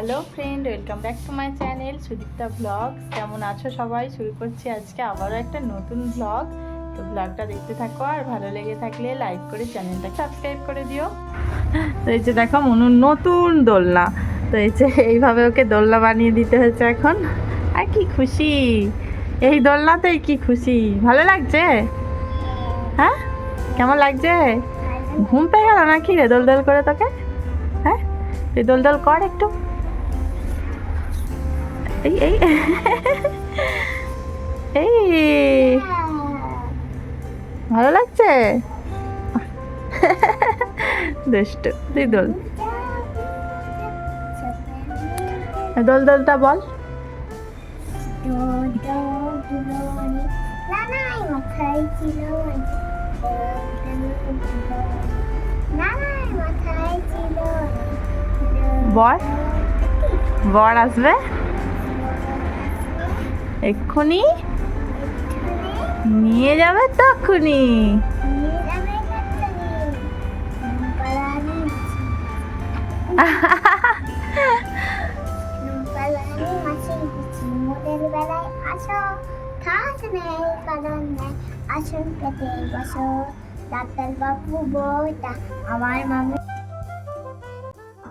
Hello friend, welcome back to my channel Sudipta blogs. কেমন আছো সবাই? শুরু করছি আজকে আবারও একটা নতুন ব্লগ। তো ব্লগটা দেখতে থাকো, আর ভালো লেগে থাকলে লাইক করে চ্যানেলটা সাবস্ক্রাইব করে দিও। তো এই যে দেখো মনুর নতুন দোলনা। তো এই যে এইভাবে ওকে দোলনা বানিয়ে দিতে হয়েছে এখন। আর কি খুশি এই দোলনাতেই, কি খুশি, ভালো লাগছে? হ্যাঁ, কেমন লাগছে? ঘুম পেয়ে গেল নাকি রে দোল দোল করে তোকে? হ্যাঁ, তুই দোল দোল কর একটু। এই এই এই ভালো লাগছে? দুষ্টু, তুই দোল দোল দোলটা বল। বর বর আসবে এক্ষুনি, নিয়ে যাবে তখনই।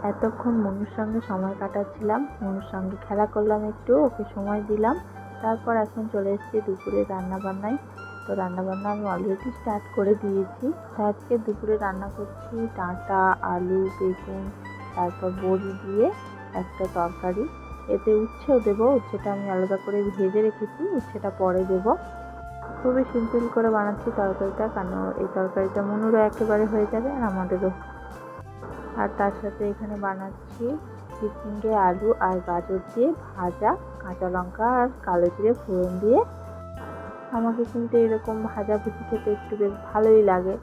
এতক্ষণ মনুর সঙ্গে সময় কাটাচ্ছিলাম, মনুর সঙ্গে খেলা করলাম, একটু ওকে সময় দিলাম। তারপর এখন চলে এসেছি দুপুরে রান্না বান্নায়। তো রান্নাবান্না আমি অলরেডি স্টার্ট করে দিয়েছি। আজকে দুপুরে রান্না করছি ডাঁটা, আলু, বেগুন, তারপর বড়ি দিয়ে একটা তরকারি। এতে উচ্ছেও দেবো, উচ্ছেটা আমি আলাদা করে ভেজে রেখেছি, উচ্ছেটা পরে দেবো। খুবই সিম্পল করে বানাচ্ছি তরকারিটা, কারণ এই তরকারিটা মনুরও একেবারে হয়ে যাবে আর আমাদেরও। আর তার সাথে এখানে বানাচ্ছি চিচিঙ্গে, আলু আর গাজর দিয়ে ভাজা, কাঁচা লঙ্কা আর কালো জিরে ফোড়ন দিয়ে। আমাকে কিন্তু এরকম ভাজা ভুজি খেতে একটু বেশ ভালোই লাগে।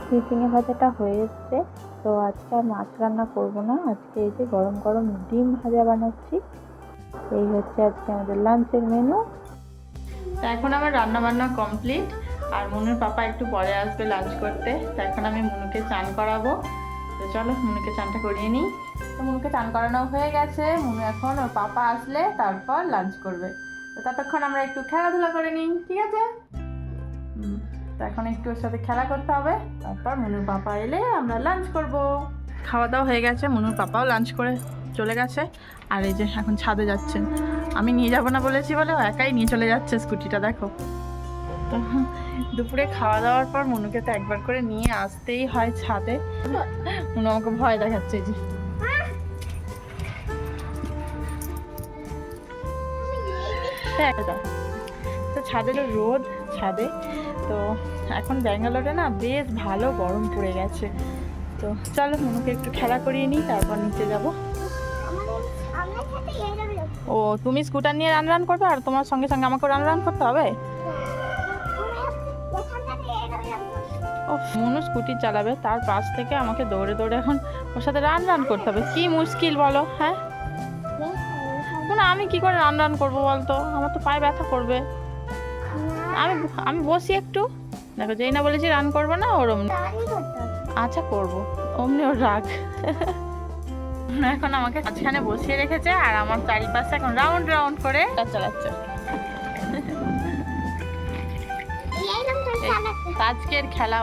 চিচিঙ্গে ভাজাটা হয়ে এসছে। তো আজকে আর মাছ রান্না করব না, আজকে এই যে গরম গরম ডিম ভাজা বানাচ্ছি। এই হচ্ছে আজকে আমাদের লাঞ্চের মেনু। তো এখন আমার রান্না বান্না কমপ্লিট, আর মনুর পাপা একটু পরে আসবে লাঞ্চ করতে। তো এখন আমি মনুকে চান করাবো। তো চলো মনুকে চানটা করিয়ে নিই। তো মনুকে চান করানো হয়ে গেছে। মনু এখন ওর পাপা আসলে তারপর লাঞ্চ করবে। তো ততক্ষণ আমরা একটু খেলাধুলা করে নিই, ঠিক আছে? তো এখন একটু ওর সাথে খেলা করতে হবে, তারপর মনুর পাপা এলে আমরা লাঞ্চ করব। খাওয়া দাওয়া হয়ে গেছে, মনুর পাপাও লাঞ্চ করে চলে গেছে। আর এই যে এখন ছাদে যাচ্ছেন, আমি নিয়ে যাব না বলেছি বলে ও একাই নিয়ে চলে যাচ্ছে স্কুটিটা, দেখো। তো দুপুরে খাওয়া দাওয়ার পর মনুকে তো একবার করে নিয়ে আসতেই হয় ছাদে। মনু আমাকে ভয় দেখাচ্ছে, এই যে তো ছাদের রোদ ছাদে। তো এখন ব্যাঙ্গালোরে না বেশ ভালো গরম পড়ে গেছে। তো চলো মনুকে একটু খেলা করিয়ে নিই, তারপর নিচে যাব। ও, তুমি স্কুটার নিয়ে রান রান করবে আর তোমার সঙ্গে সঙ্গে আমাকে রান রান করতে হবে? ও, মনু স্কুটি চালাবে, তার পাশ থেকে আমাকে দৌড়ে দৌড়ে এখন ওর সাথে রান রান করতে হবে, কি মুশকিল বলো। হ্যাঁ, না আমি কি করে রান রান করবো বলতো, আমার তো পায়ে ব্যথা করবে। আমি আমি বসি একটু, দেখো যেই না বলেছি রান করবো না, ওর অমনি। আচ্ছা করবো, অমনি ওর রাগ। এখন আমাকে মাঝখানে বসিয়ে রেখেছে আর আমার চারিপাশে এখন রাউন্ড রাউন্ড করে চালাচ্ছে। আজকের খেলা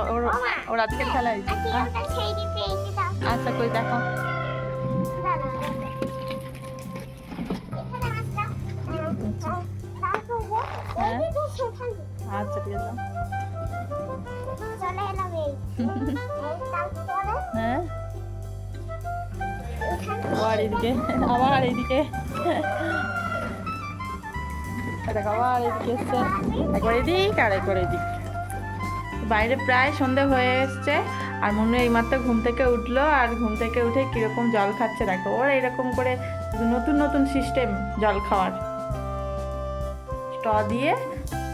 ওর আজকের খেলা। আচ্ছা কই দেখো। আচ্ছা ঠিক আছে। হ্যাঁ, আবার এদিকে, আবার এদিকে, আবার এদিকে এসছে, একবার এদিক আর একবার এদিক। বাইরে প্রায় সন্ধে হয়ে এসছে, আর মনু এইমাত্র ঘুম থেকে উঠলো, আর ঘুম থেকে উঠে কিরকম জল খাচ্ছে দেখো। ওর এরকম করে নতুন নতুন সিস্টেম জল খাওয়ার, স্ট দিয়ে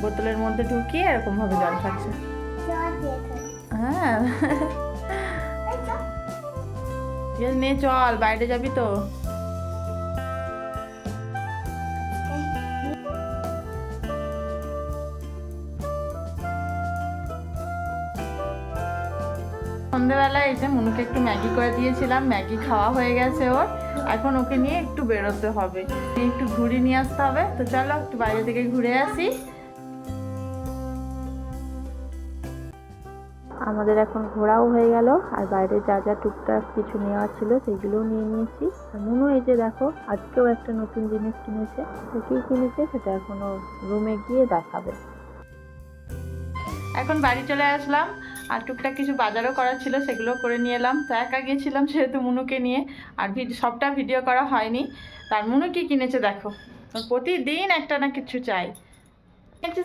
বোতলের মধ্যে ঢুকিয়ে এরকম ভাবে জল খাচ্ছে। হ্যাঁ, নে চল, বাইরে যাবি তো। সন্ধ্যেবেলায় এসে মনুকে একটু ম্যাগি করে দিয়েছিলাম, ম্যাগি খাওয়া হয়ে গেছে ওর। এখন ওকে নিয়ে একটু বেরোতে হবে, একটু ঘুরে নিয়ে আসতে হবে। তো চলো একটু বাইরে থেকে ঘুরে আসি। আমাদের এখন ঘোরাও হয়ে গেল, আর বাইরে যা যা টুকটাক কিছু নেওয়া ছিল সেগুলোও নিয়ে নিয়েছি। আর মনু এই যে দেখো আজকেও একটা নতুন জিনিস কিনেছে। তো কী কিনেছে সেটা এখনো রুমে গিয়ে দেখাবে। এখন বাড়ি চলে আসলাম, আর টুকটাক কিছু বাজারও করার ছিল সেগুলো করে নিয়ে এলাম। তো একা গিয়েছিলাম সেহেতু মনুকে নিয়ে, আর সবটা ভিডিও করা হয়নি। তার মনু কি কিনেছে দেখো, প্রতিদিন একটা না কিছু চাই।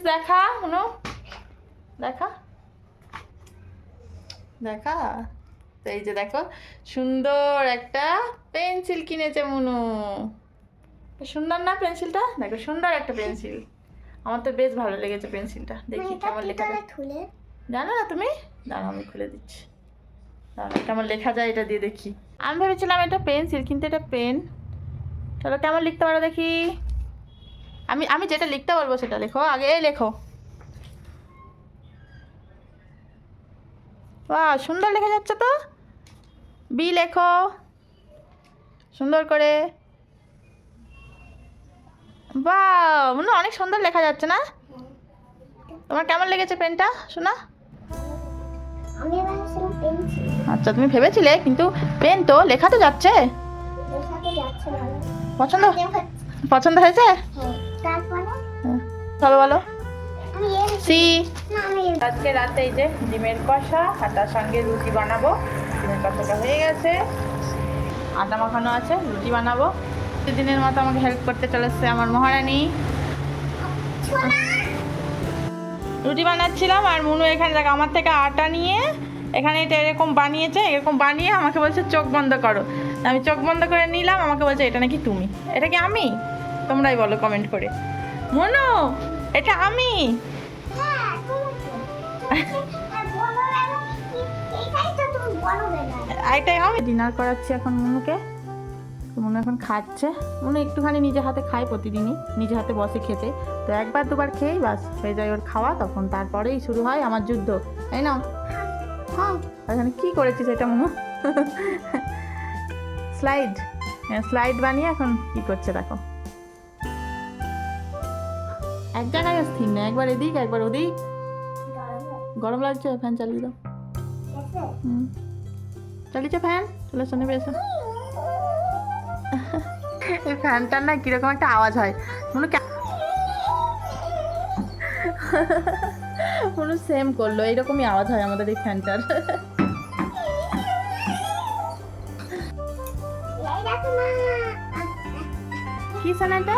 দেখা মনু, দেখা দেখা। তো এই যে দেখো সুন্দর একটা পেন্সিল কিনেছে মনু। সুন্দর না পেন্সিলটা? দেখো সুন্দর একটা পেন্সিল, আমার তো বেশ ভালো লেগেছে পেন্সিলটা। দেখি কেমন লেখা যায়, জানো না তুমি? দাঁড়াও আমি খুলে দিচ্ছি, দাঁড়াও কেমন লেখা যায় এটা দিয়ে দেখি। আমি ভেবেছিলাম এটা পেন্সিল কিন্তু এটা পেন। চলো কেমন লিখতে পারো দেখি। আমি যেটা লিখতে বলবো সেটা লেখো, আগে লেখো। বাহ সুন্দর লেখা যাচ্ছে তো। বি লেখো সুন্দর করে। বাহ মনে অনেক সুন্দর লেখা যাচ্ছে না? তোমার কেমন লেগেছে পেনটা শোনা? আচ্ছা তুমি ভেবেছিলে, কিন্তু পেন তো লেখা তো যাচ্ছে। পছন্দ পছন্দ হয়েছে? চলো বলো। সি। আজকে রাতে এই যে ডিমের কষা আর তার সঙ্গে রুটি বানাবো। ডিমের কষাটা হয়ে গেছে, আটা মাখানো আছে, রুটি বানাবো। দিনের মতো আমাকে হেল্প করতে চলেছে আমার মহারানী। রুটি বানাচ্ছিলাম আর মনু এখানে দেখ আমার থেকে আটা নিয়ে এখানে এটা এরকম বানিয়েছে, এরকম বানিয়ে আমাকে বলছে চোখ বন্ধ করো। আমি চোখ বন্ধ করে নিলাম, আমাকে বলছে এটা নাকি তুমি। এটা কি আমি? তোমরাই বলো কমেন্ট করে। মনু এটা আমি। এটাই আমি। ডিনার করাচ্ছি এখন মনুকে। মনু এখন খাচ্ছে। মনু একটুখানি নিজে হাতে খায় প্রতিদিনই, নিজে হাতে বসে খেতে। তো একবার দুবার খেয়েই বাস হয়ে যায় ওর খাওয়া, তখন তারপরেই শুরু হয় আমার যুদ্ধ। তাই না? হ্যাঁ। এখানে কী করেছিস এটা মনু? স্লাইড, স্লাইড বানিয়ে এখন কি করছে দেখো। এক জায়গায় স্থির না, একবার এদিক একবার ওদিক। গরম লাগছে, ফ্যান চালিয়ে দাও। চালিয়েছে ফ্যান? চলে শোনে পেয়েছে। এই ফ্যানটার না কিরকম একটা আওয়াজ হয় মনে মনে সেম করলো, এইরকমই আওয়াজ হয় আমাদের এই ফ্যানটার। কি শোনাটা?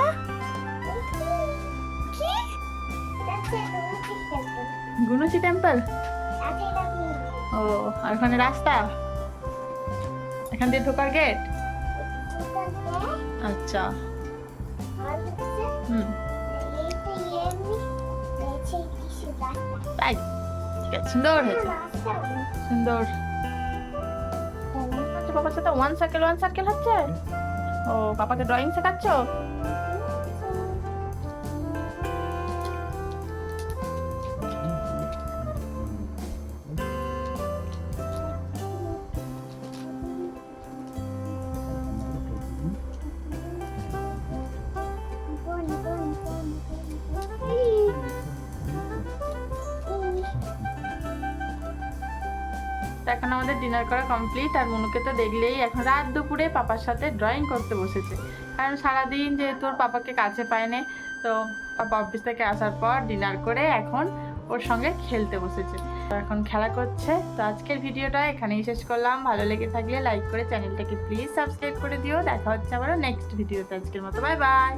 গুনুচি টেম্পল। ও আর ওখানে রাস্তা, এখান দিয়ে ঢোকার গেট। আচ্ছা তাই ঠিক আছে, সুন্দর হয়েছে সুন্দর। আচ্ছা বাবার সাথে ওয়ান সার্কেল হচ্ছে। ও পাপাকে ড্রয়িং শেখাচ্ছ? এখন আমাদের ডিনার করা কমপ্লিট। আর মনুকে তো দেখলেই এখন রাত দুপুরে পাপার সাথে ড্রয়িং করতে বসেছে, কারণ সারাদিন যেহেতু ওর পাপাকে কাছে পায়নি, তো পাপা অফিস থেকে আসার পর ডিনার করে এখন ওর সঙ্গে খেলতে বসেছে। তো এখন খেলা করছে। তো আজকের ভিডিওটা এখানেই শেষ করলাম। ভালো লেগে থাকলে লাইক করে চ্যানেলটাকে প্লিজ সাবস্ক্রাইব করে দিও। দেখা হচ্ছে আবারও নেক্সট ভিডিওতে। আজকের মতো বাই বাই।